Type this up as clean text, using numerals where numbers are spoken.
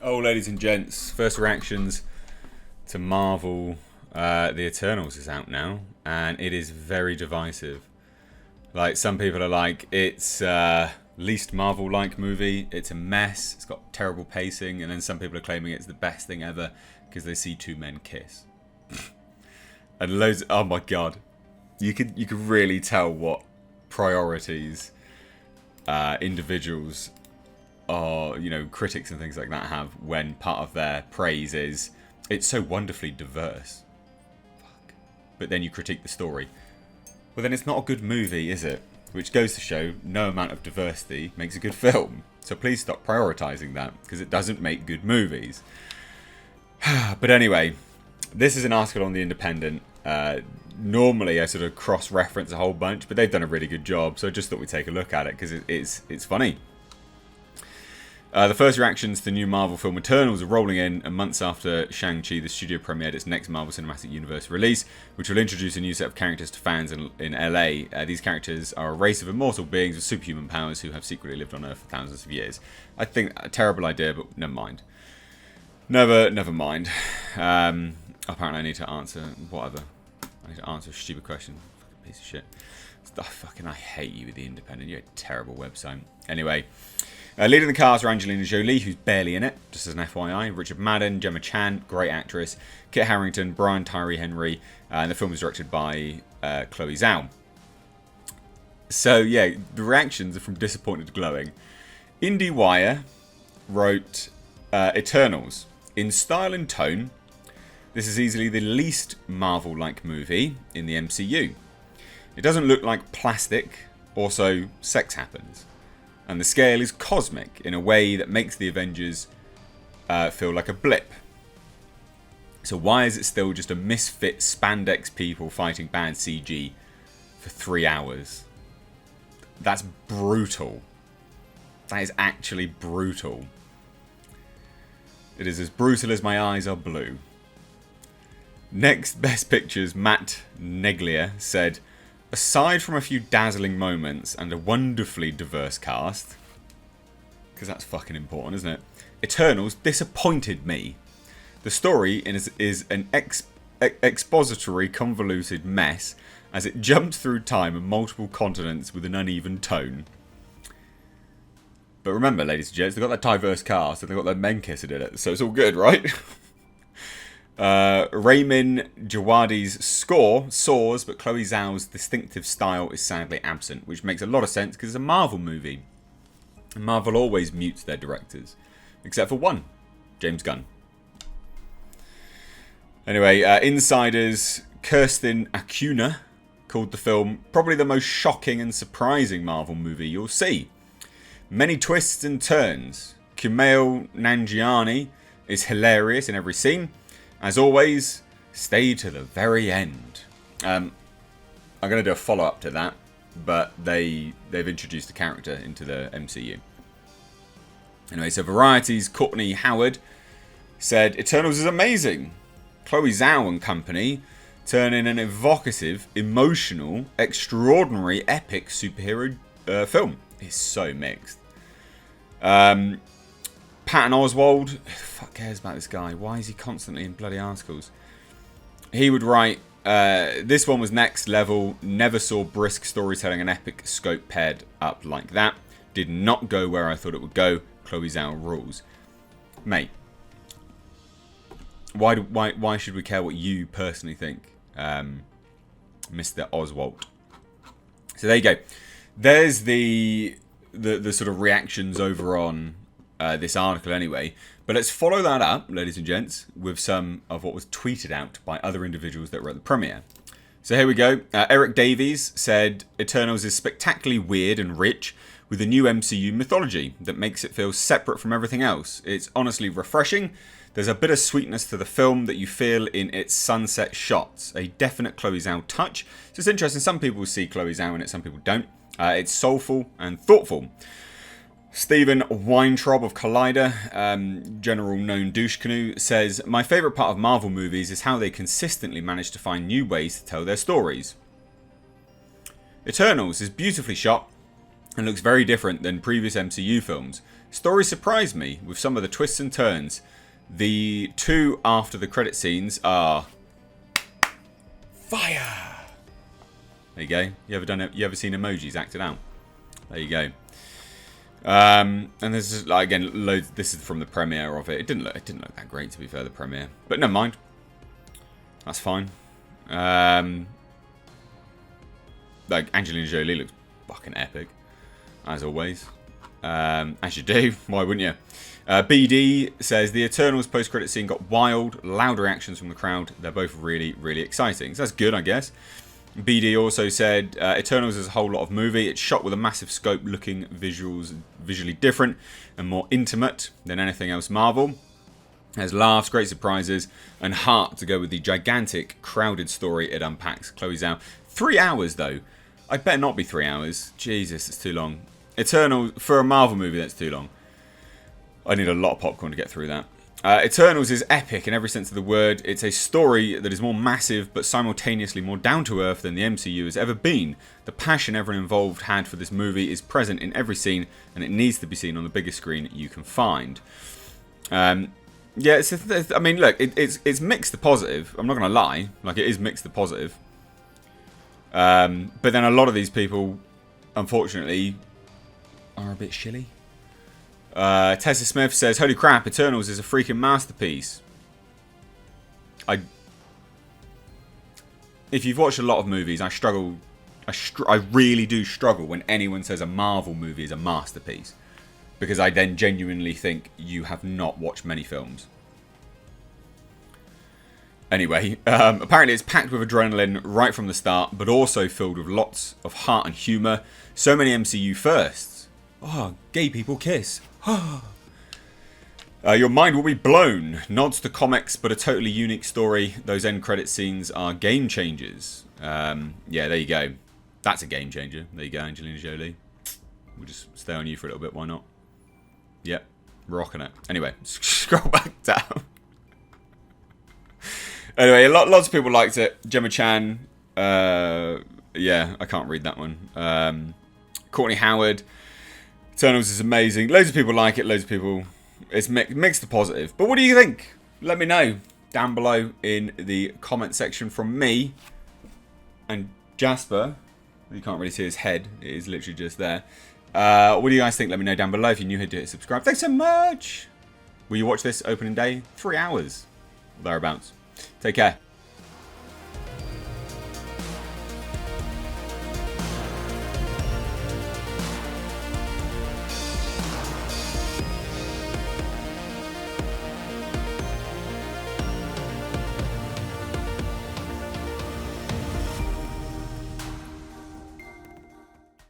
Oh, ladies and gents, first reactions to Marvel. The Eternals is out now, and it is very divisive. Like, some people are like, it's least Marvel-like movie. It's a mess. It's got terrible pacing, and then some people are claiming it's the best thing ever because they see two men kiss. And loads. Oh my god, you could really tell what priorities individuals or critics and things like that have when part of their praise is it's so wonderfully diverse. Fuck. But then you critique the story. Well, then it's not a good movie, is it? Which goes to show no amount of diversity makes a good film. So please stop prioritizing that, because it doesn't make good movies. But anyway, this is an article on The Independent. Normally I sort of cross-reference a whole bunch, but they've done a really good job, so I just thought we'd take a look at it because it's funny. The first reactions to the new Marvel film Eternals are rolling in, and months after Shang-Chi, the studio premiered its next Marvel Cinematic Universe release, which will introduce a new set of characters to fans in LA. These characters are a race of immortal beings with superhuman powers who have secretly lived on Earth for thousands of years. I think a terrible idea, but never mind. Never mind. Apparently I need to answer whatever. I need to answer a stupid question. Fucking piece of shit. I hate you with The Independent. You're a terrible website. Anyway. Leading the cast are Angelina Jolie, who's barely in it, just as an FYI, Richard Madden, Gemma Chan, great actress, Kit Harington, Brian Tyree Henry, and the film was directed by Chloe Zhao. So yeah, the reactions are from disappointed to glowing. IndieWire wrote Eternals. In style and tone, this is easily the least Marvel-like movie in the MCU. It doesn't look like plastic, also sex happens. And the scale is cosmic in a way that makes the Avengers feel like a blip. So why is it still just a misfit spandex people fighting bad CG for 3 hours? That's brutal. That is actually brutal. It is as brutal as my eyes are blue. Next Best Pictures, Matt Neglia said, aside from a few dazzling moments and a wonderfully diverse cast, because that's fucking important, isn't it? Eternals disappointed me. The story is an expository, convoluted mess as it jumped through time and multiple continents with an uneven tone. But remember, ladies and gents, they've got that diverse cast and they've got their men kissing in it, so it's all good, right? Ramin Djawadi's score soars, but Chloe Zhao's distinctive style is sadly absent, which makes a lot of sense because it's a Marvel movie. And Marvel always mutes their directors, except for one, James Gunn. Anyway, insiders Kirsten Acuna called the film probably the most shocking and surprising Marvel movie you'll see. Many twists and turns. Kumail Nanjiani is hilarious in every scene. As always, stay to the very end. I'm going to do a follow-up to that, but they've introduced a character into the MCU. Anyway, so Variety's Courtney Howard said, Eternals is amazing. Chloe Zhao and company turn in an evocative, emotional, extraordinary, epic superhero film. It's so mixed. Patton Oswalt, who the fuck cares about this guy? Why is he constantly in bloody articles? He would write, this one was next level, never saw brisk storytelling and epic scope paired up like that. Did not go where I thought it would go. Chloe Zhao rules. Mate, why should we care what you personally think, Mr. Oswalt? So there you go. There's the sort of reactions over on this article anyway. But let's follow that up, ladies and gents, with some of what was tweeted out by other individuals that were at the premiere. So here we go. Eric Davies said, Eternals is spectacularly weird and rich with a new MCU mythology that makes it feel separate from everything else. It's honestly refreshing. There's a bit of sweetness to the film that you feel in its sunset shots. A definite Chloe Zhao touch. So it's interesting. Some people see Chloe Zhao in it, some people don't. It's soulful and thoughtful. Stephen Weintraub of Collider, General Known Douche Canoe, says, my favourite part of Marvel movies is how they consistently manage to find new ways to tell their stories. Eternals is beautifully shot, and looks very different than previous MCU films. Story surprised me with some of the twists and turns. The two after the credit scenes are fire. There you go. You ever seen emojis acted out? There you go. And this is like, again, loads. This is from the premiere of it. It didn't look that great, to be fair, the premiere, but never mind. That's fine. Like Angelina Jolie looks fucking epic, as always. As you do. Why wouldn't you? BD says the Eternals post-credit scene got wild, loud reactions from the crowd. They're both really, really exciting. So that's good, I guess. BD also said Eternals is a whole lot of movie. It's shot with a massive scope, looking visually different and more intimate than anything else Marvel. There's laughs, great surprises, and heart to go with the gigantic, crowded story it unpacks. Chloe Zhao. 3 hours, though. I better not be 3 hours. Jesus, it's too long. Eternals, for a Marvel movie, that's too long. I need a lot of popcorn to get through that. Eternals is epic in every sense of the word. It's a story that is more massive, but simultaneously more down-to-earth than the MCU has ever been. The passion everyone involved had for this movie is present in every scene, and it needs to be seen on the biggest screen you can find. Yeah, I mean, look, it's mixed to positive. I'm not going to lie. Like, it is mixed to positive. But then a lot of these people, unfortunately, are a bit shilly. Tessa Smith says, holy crap, Eternals is a freaking masterpiece. If you've watched a lot of movies, I really do struggle when anyone says a Marvel movie is a masterpiece. Because I then genuinely think you have not watched many films. Anyway, apparently it's packed with adrenaline right from the start, but also filled with lots of heart and humour. So many MCU firsts. Oh, gay people kiss. Your mind will be blown. Nods to comics, but a totally unique story. Those end credit scenes are game changers. Yeah, there you go. That's a game changer. There you go, Angelina Jolie. We'll just stay on you for a little bit, why not? Yep, rocking it. Anyway, scroll back down. Anyway, lots of people liked it. Gemma Chan. Yeah, I can't read that one. Courtney Howard. Eternals is amazing. Loads of people like it. Loads of people. It's mixed to positive. But what do you think? Let me know down below in the comment section from me and Jasper. You can't really see his head. It is literally just there. What do you guys think? Let me know down below. If you're new here, hit subscribe. Thanks so much. Will you watch this opening day? 3 hours. Thereabouts. Take care.